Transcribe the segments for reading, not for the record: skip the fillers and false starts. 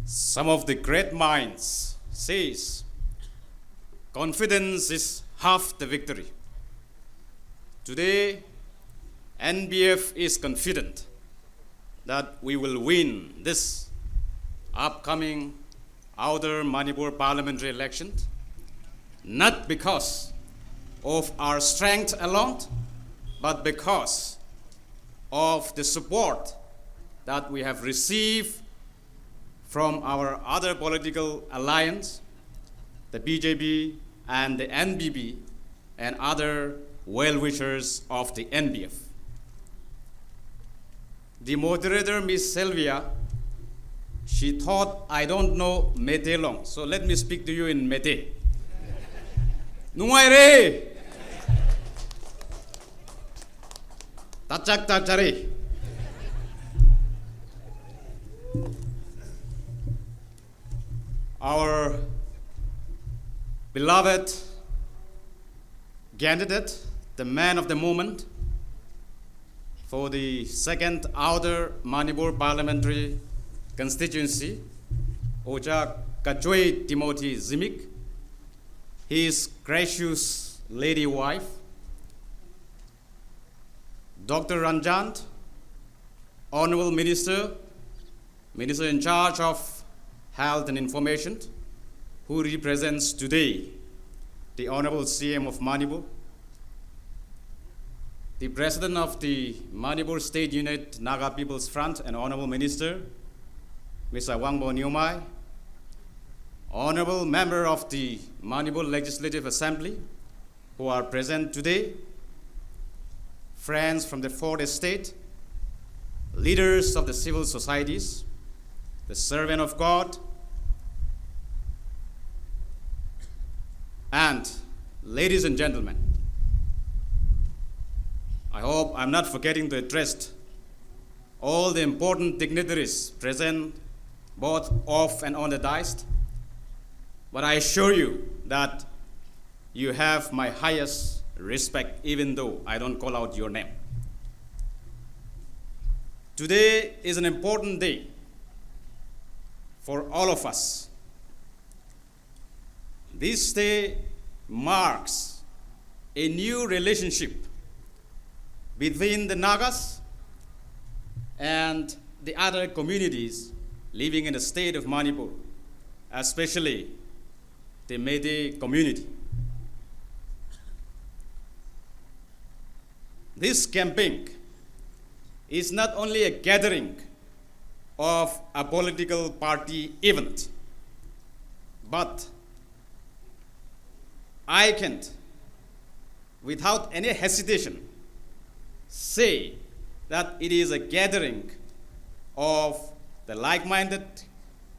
Some of the great minds says, confidence is half the victory. Today, NBF is confident that we will win this upcoming Outer Manipur parliamentary election, not because of our strength alone, but because of the support that we have received from our other political alliance, the BJP and the NBB, and other well-wishers of the NBF. The moderator, Ms. Sylvia, she thought I don't know Mete long, so let me speak to you in Mete. Nungay re! Tachak tachari. Our beloved candidate, the man of the moment, for the second Outer Manipur parliamentary constituency, Oja Kachwe Timothy Zimik, his gracious lady wife, Dr. Ranjant, Honorable Minister in charge of Health and Information, who represents today the Honorable CM of Manipur, the President of the Manipur State Unit Naga People's Front and Honorable Minister, Mr. Wangbo Nyumai, Honorable Member of the Manipur Legislative Assembly, who are present today, friends from the fourth estate, leaders of the civil societies, the servant of God, and ladies and gentlemen, I hope I'm not forgetting to address all the important dignitaries present both off and on the dais, but I assure you that you have my highest respect even though I don't call out your name. Today is an important day for all of us. This day marks a new relationship between the Nagas and the other communities living in the state of Manipur, especially the Meitei community. This campaign is not only a gathering of a political party event, but I can, without any hesitation, say that it is a gathering of the like-minded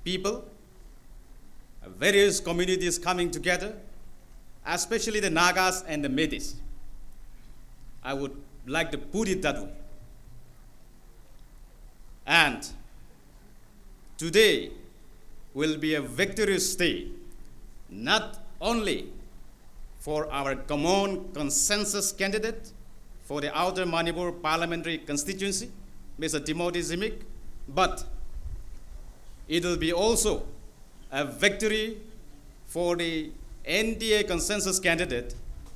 people, various communities coming together, especially the Nagas and the Meiteis. I would like to put it that way. And today will be a victorious day, not only for our common consensus candidate for the Outer Manipur parliamentary constituency, Mr. Timothy Zimik, but it will be also a victory for the NDA consensus candidate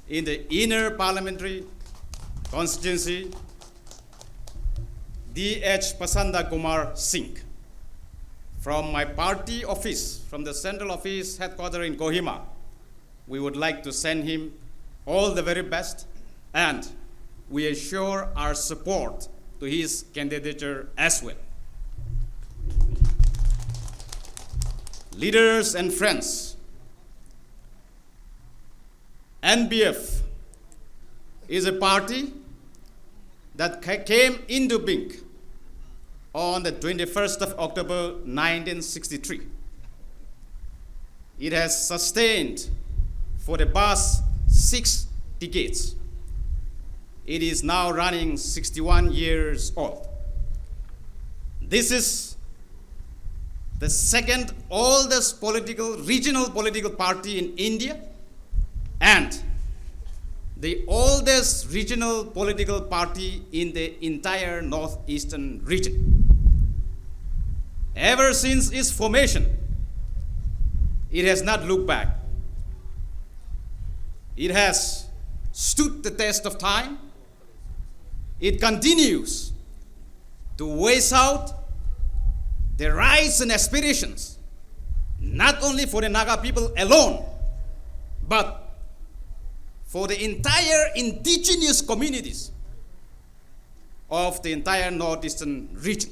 in the inner parliamentary constituency, D.H. Pasanda Kumar Singh. From my party office, from the central office headquarters in Kohima, we would like to send him all the very best, and we assure our support to his candidature as well. Leaders and friends, NBF is a party that came into being on the 21st of October 1963. It has sustained for the past 6 decades. It is now running 61 years old. This is the second oldest regional political party in India and the oldest regional political party in the entire northeastern region. Ever since its formation, it has not looked back. It has stood the test of time. It continues to voice out the rights and aspirations, not only for the Naga people alone, but for the entire indigenous communities of the entire northeastern region.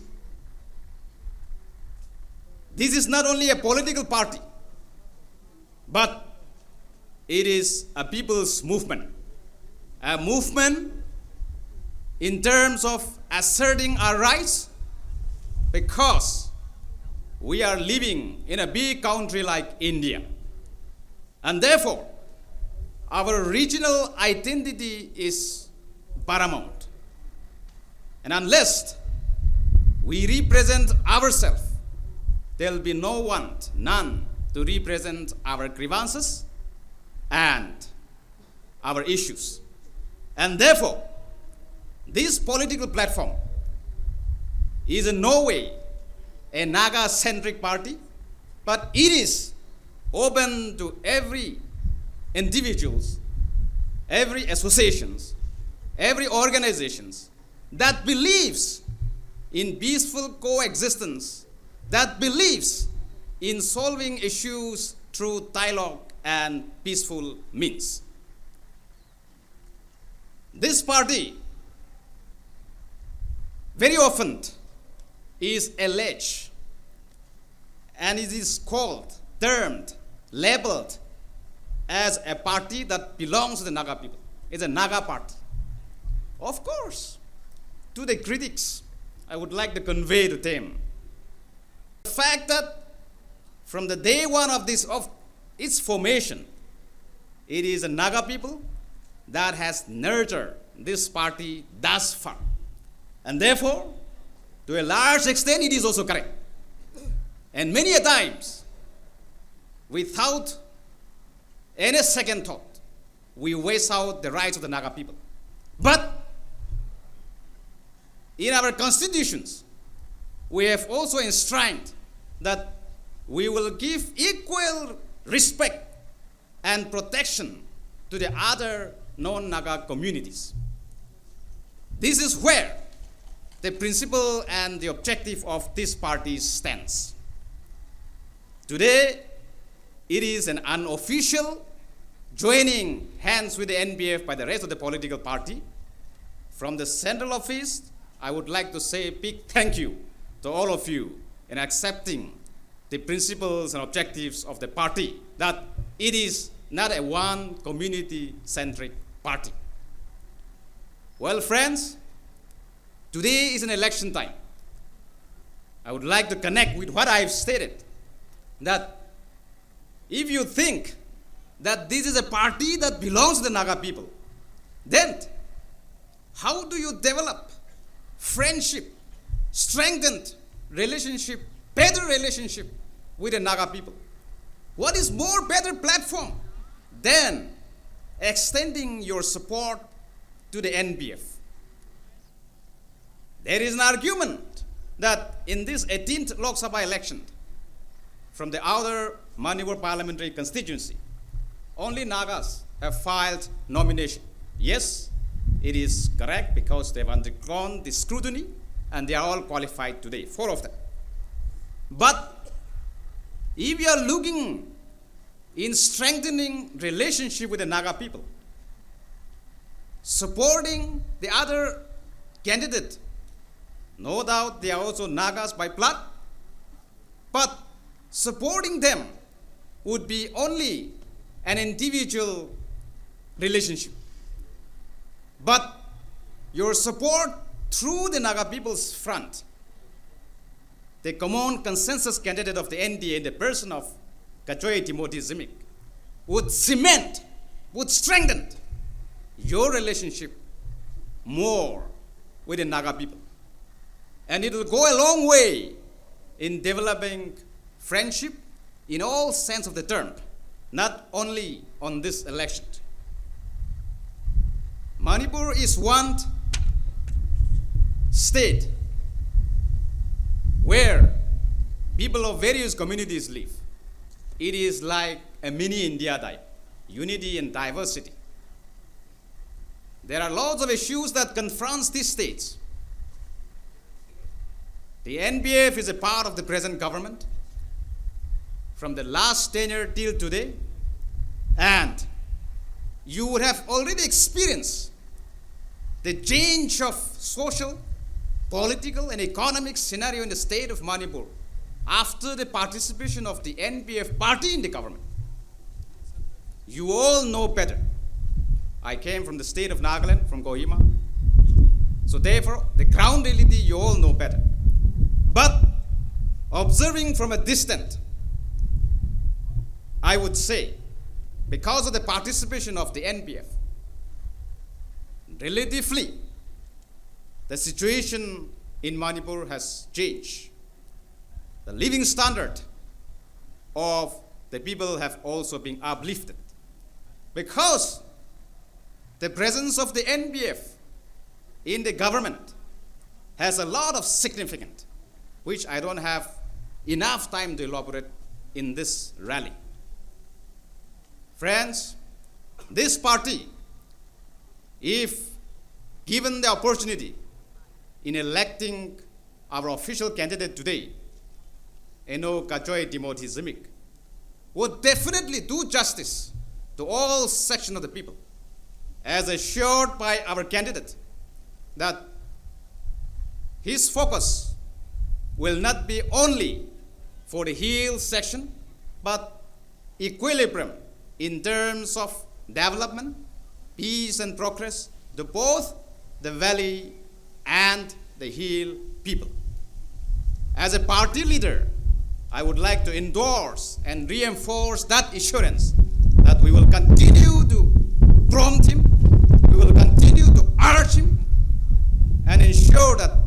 This is not only a political party, but it is a people's movement. A movement in terms of asserting our rights, because we are living in a big country like India. And therefore, our regional identity is paramount. And unless we represent ourselves, there will be none to represent our grievances and our issues. And therefore, this political platform is in no way a Naga-centric party, but it is open to every individuals, every associations, every organizations that believes in peaceful coexistence, that believes in solving issues through dialogue and peaceful means. This party very often is alleged, and it is called, termed, labeled as a party that belongs to the Naga people. It's a Naga party. Of course, to the critics, I would like to convey to them the fact that from the day one of its formation, it is the Naga people that has nurtured this party thus far. And therefore, to a large extent, it is also correct. And many a times, without any second thought, we waste out the rights of the Naga people. But in our constitutions, we have also enshrined that we will give equal respect and protection to the other non-Naga communities. This is where the principle and the objective of this party stands. Today, it is an unofficial joining hands with the NBF by the rest of the political party. From the central office, I would like to say a big thank you to all of you in accepting the principles and objectives of the party, that it is not a one community-centric party. Well, friends, today is an election time. I would like to connect with what I've stated, that if you think that this is a party that belongs to the Naga people, then how do you develop friendship, strengthened relationship, better relationship with the Naga people? What is more better platform than extending your support to the NBF? There is an argument that in this 18th Lok Sabha election, from the outer Manipur parliamentary constituency, only Nagas have filed nomination. Yes, it is correct, because they have undergone the scrutiny and they are all qualified today, 4 of them. But if you are looking in strengthening relationship with the Naga people, supporting the other candidate, no doubt they are also Nagas by blood, but supporting them would be only an individual relationship. But your support through the Naga people's front, the common consensus candidate of the NDA in the person of Kachoy Timothy Zimik, would cement, would strengthen your relationship more with the Naga people. And it will go a long way in developing friendship in all sense of the term, not only on this election. Manipur is one state where people of various communities live. It is like a mini India type, unity and diversity. There are lots of issues that confronts these states. The NBF is a part of the present government from the last tenure till today, and you would have already experienced the change of social, political, and economic scenario in the state of Manipur after the participation of the NBF party in the government. You all know better. I came from the state of Nagaland, from Kohima. So therefore, the ground reality you all know better. But observing from a distance, I would say, because of the participation of the NBF, relatively, the situation in Manipur has changed. The living standard of the people have also been uplifted. Because the presence of the NBF in the government has a lot of significance, which I don't have enough time to elaborate in this rally. Friends, this party, if given the opportunity in electing our official candidate today, Eno Kachoy Timothy Zimik, would definitely do justice to all sections of the people, as assured by our candidate that his focus will not be only for the hill section, but equilibrium in terms of development, peace and progress to both the valley and the hill people. As a party leader, I would like to endorse and reinforce that assurance that we will continue to prompt him, we will continue to urge him, and ensure that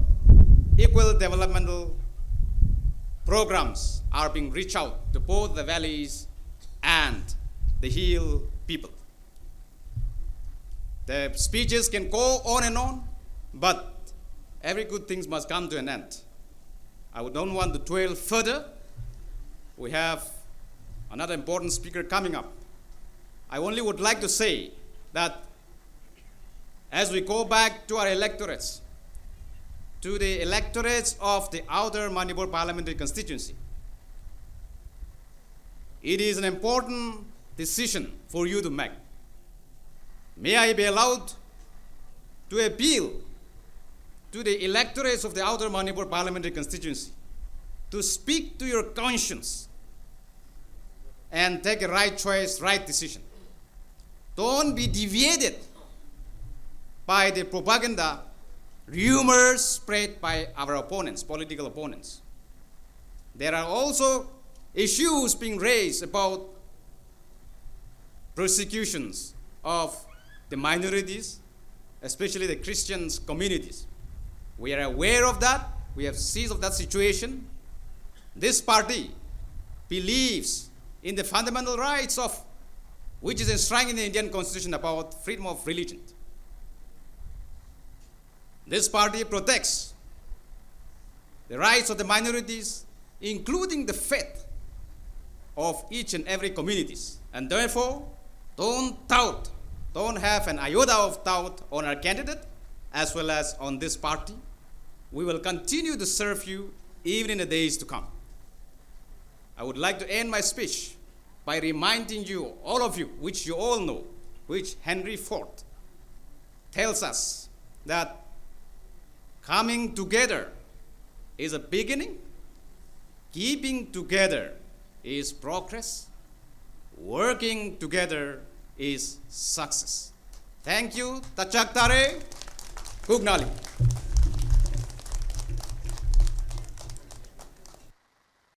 equal developmental programs are being reached out to both the valleys and the hill people. The speeches can go on and on, but every good thing must come to an end. I don't want to dwell further. We have another important speaker coming up. I only would like to say that as we go back to our electorates, to the electorates of the outer Manipur parliamentary constituency, it is an important decision for you to make. May I be allowed to appeal to the electorates of the outer Manipur parliamentary constituency to speak to your conscience and take a right choice, right decision. Don't be deviated by the propaganda, rumors spread by our opponents, political opponents. There are also issues being raised about persecutions of the minorities, especially the Christian communities. We are aware of that. We have seized of that situation. This party believes in the fundamental rights of which is enshrined in the Indian Constitution about freedom of religion. This party protects the rights of the minorities, including the faith of each and every communities. And therefore, don't doubt, don't have an iota of doubt on our candidate as well as on this party. We will continue to serve you even in the days to come. I would like to end my speech by reminding you, all of you, which you all know, which Henry Ford tells us that coming together is a beginning, keeping together is progress, working together is success. Thank you. Tachak Tare, Kugnali.